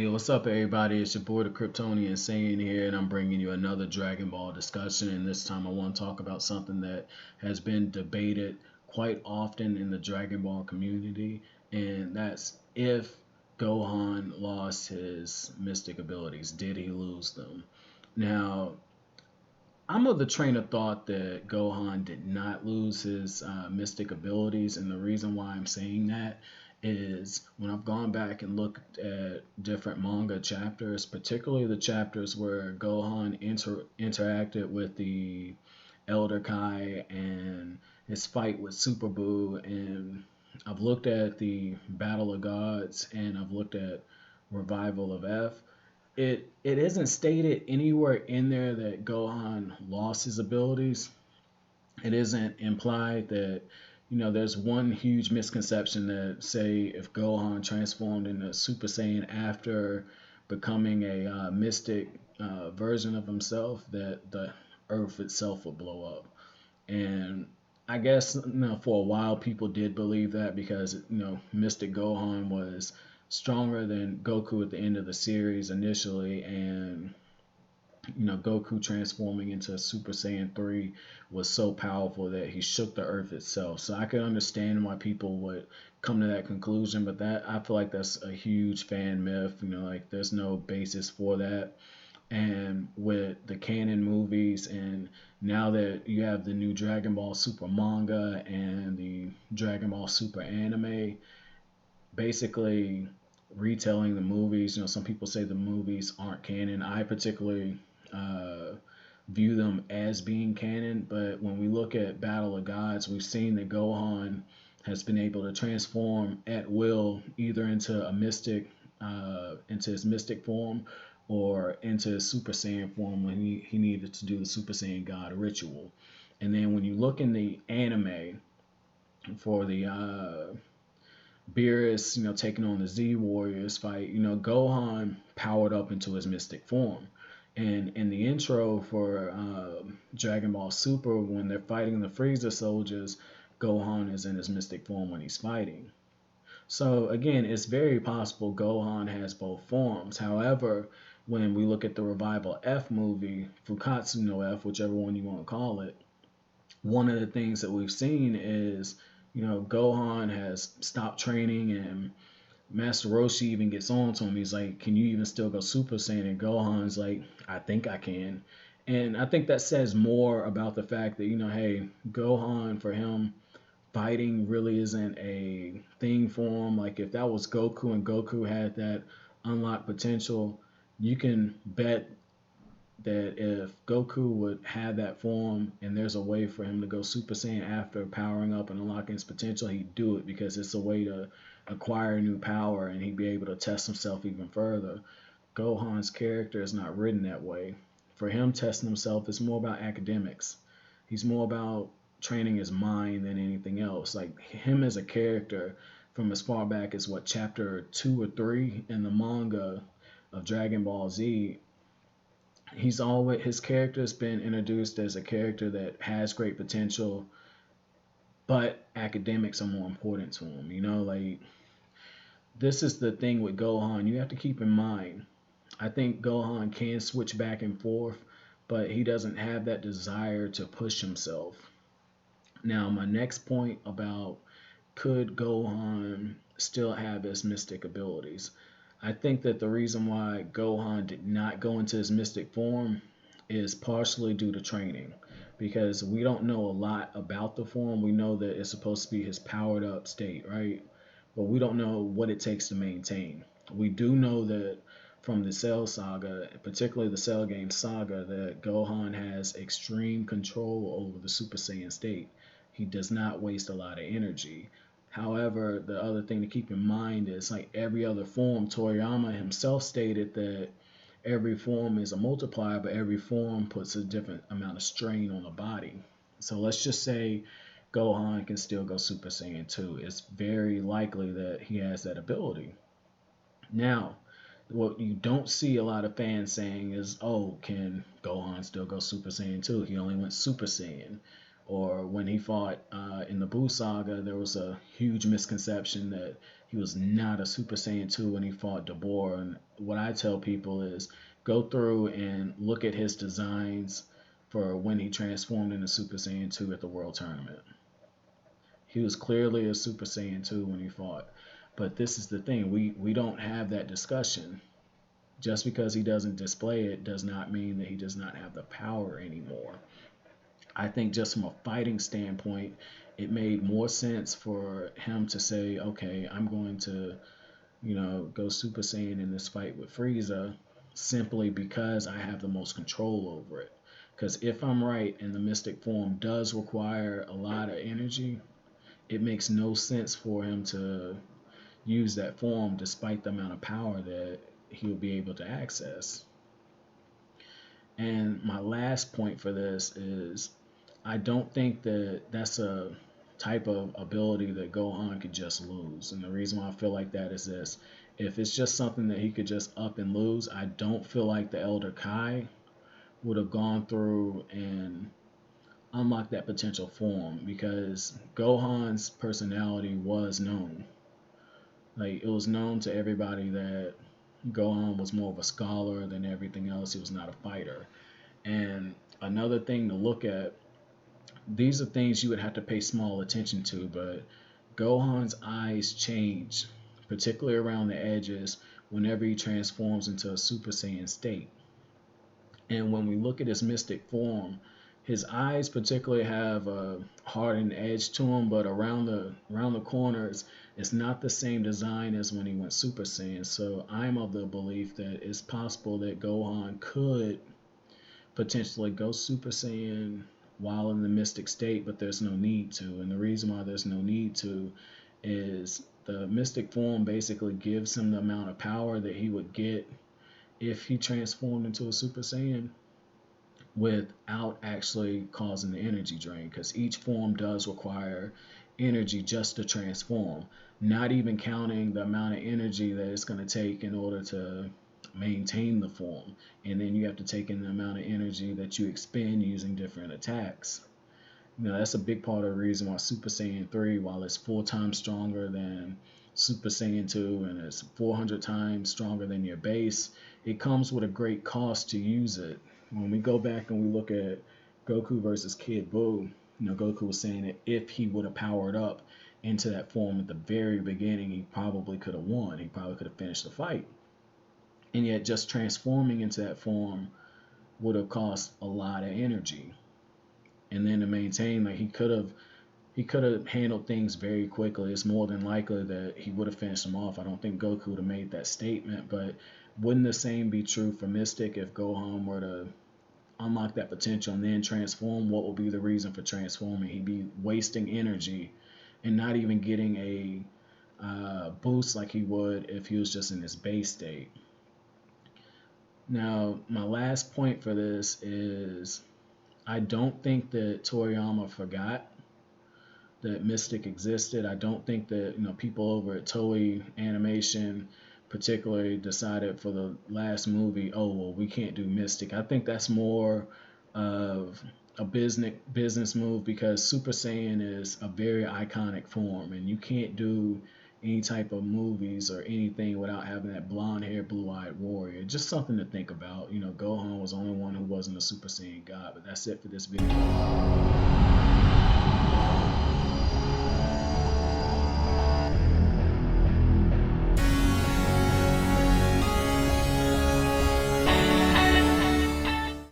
Hey, what's up, everybody? It's your boy, the Kryptonian Saiyan here, and I'm bringing you another Dragon Ball discussion. And this time, I want to talk about something that has been debated quite often in the Dragon Ball community, and that's if Gohan lost his mystic abilities. Did he lose them? Now, I'm of the train of thought that Gohan did not lose his mystic abilities, and the reason why I'm saying that is when I've gone back and looked at different manga chapters, particularly the chapters where Gohan interacted with the Elder Kai and his fight with Super Buu, and I've looked at the Battle of Gods and I've looked at Revival of F. It isn't stated anywhere in there that Gohan lost his abilities. It isn't implied that there's one huge misconception that say if Gohan transformed into Super Saiyan after becoming a mystic version of himself, that the Earth itself would blow up. And I guess for a while people did believe that because Mystic Gohan was stronger than Goku at the end of the series initially, and Goku transforming into Super Saiyan 3 was so powerful that he shook the earth itself. So I could understand why people would come to that conclusion, but that I feel like that's a huge fan myth. Like there's no basis for that. And with the canon movies, and now that you have the new Dragon Ball Super manga and the Dragon Ball Super anime, basically retelling the movies. Some people say the movies aren't canon. I particularly uh, view them as being canon, but when we look at Battle of Gods, we've seen that Gohan has been able to transform at will either into his mystic form, or into his Super Saiyan form when he needed to do the Super Saiyan God ritual. And then when you look in the anime for the Beerus, taking on the Z Warriors fight, Gohan powered up into his mystic form. And in the intro for Dragon Ball Super, when they're fighting the Frieza soldiers, Gohan is in his mystic form when he's fighting. So again, it's very possible Gohan has both forms. However, when we look at the Revival F movie, Fukatsu no F, whichever one you want to call it, one of the things that we've seen is, Gohan has stopped training, and Master Roshi even gets on to him. He's like, "Can you even still go Super Saiyan?" And Gohan's like, "I think I can." And I think that says more about the fact that, hey, Gohan, for him, fighting really isn't a thing for him. Like if that was Goku and Goku had that unlocked potential, you can bet that if Goku would have that form and there's a way for him to go Super Saiyan after powering up and unlocking his potential, he'd do it because it's a way to acquire new power and he'd be able to test himself even further. Gohan's character is not written that way. For him, testing himself is more about academics. He's more about training his mind than anything else. Like him as a character, from as far back as what chapter 2 or 3 in the manga of Dragon Ball Z, his character has been introduced as a character that has great potential, but academics are more important to him. Like this is the thing with Gohan. You have to keep in mind. I think Gohan can switch back and forth, but he doesn't have that desire to push himself. Now, my next point about could Gohan still have his mystic abilities? I think that the reason why Gohan did not go into his mystic form is partially due to training, because we don't know a lot about the form. We know that it's supposed to be his powered up state, right? But we don't know what it takes to maintain. We do know that from the Cell saga, particularly the Cell game saga, that Gohan has extreme control over the Super Saiyan state. He does not waste a lot of energy. However, the other thing to keep in mind is, like every other form, Toriyama himself stated that every form is a multiplier, but every form puts a different amount of strain on the body. So let's just say Gohan can still go Super Saiyan 2. It's very likely that he has that ability. Now, what you don't see a lot of fans saying is, "Oh, can Gohan still go Super Saiyan 2? He only went Super Saiyan." Or when he fought in the Buu saga, there was a huge misconception that he was not a Super Saiyan 2 when he fought Dabor. And what I tell people is go through and look at his designs for when he transformed into Super Saiyan 2 at the World Tournament. He was clearly a Super Saiyan 2 when he fought. But this is the thing, we don't have that discussion. Just because he doesn't display it does not mean that he does not have the power anymore. I think just from a fighting standpoint, it made more sense for him to say, okay, I'm going to, go Super Saiyan in this fight with Frieza simply because I have the most control over it. Because if I'm right and the mystic form does require a lot of energy, it makes no sense for him to use that form despite the amount of power that he'll be able to access. And my last point for this is I don't think that that's a type of ability that Gohan could just lose. And the reason why I feel like that is this. If it's just something that he could just up and lose, I don't feel like the Elder Kai would have gone through and unlocked that potential form because Gohan's personality was known. Like it was known to everybody that Gohan was more of a scholar than everything else. He was not a fighter. And another thing to look at, these are things you would have to pay small attention to, but Gohan's eyes change, particularly around the edges, whenever he transforms into a Super Saiyan state. And when we look at his mystic form, his eyes particularly have a hardened edge to them, but around the corners, it's not the same design as when he went Super Saiyan. So I'm of the belief that it's possible that Gohan could potentially go Super Saiyan while in the mystic state, but there's no need to. And the reason why there's no need to is the mystic form basically gives him the amount of power that he would get if he transformed into a Super Saiyan without actually causing the energy drain, because each form does require energy just to transform, not even counting the amount of energy that it's going to take in order to maintain the form. And then you have to take in the amount of energy that you expend using different attacks. That's a big part of the reason why Super Saiyan 3, while it's 4 times stronger than Super Saiyan 2 and it's 400 times stronger than your base, it comes with a great cost to use it. When we go back and we look at Goku versus Kid Buu, Goku was saying that if he would have powered up into that form at the very beginning, he probably could have won. He probably could have finished the fight. And yet just transforming into that form would have cost a lot of energy. And then to maintain, like he could have handled things very quickly. It's more than likely that he would have finished him off. I don't think Goku would have made that statement, but wouldn't the same be true for Mystic if Gohan were to unlock that potential and then transform? What would be the reason for transforming? He'd be wasting energy and not even getting a boost like he would if he was just in his base state. Now, my last point for this is I don't think that Toriyama forgot that Mystic existed. I don't think that people over at Toei Animation particularly decided for the last movie, oh well, we can't do Mystic. I think that's more of a business move because Super Saiyan is a very iconic form, and you can't do any type of movies or anything without having that blonde hair, blue eyed warrior. Just something to think about. Gohan was the only one who wasn't a Super Saiyan god, but that's it for this video.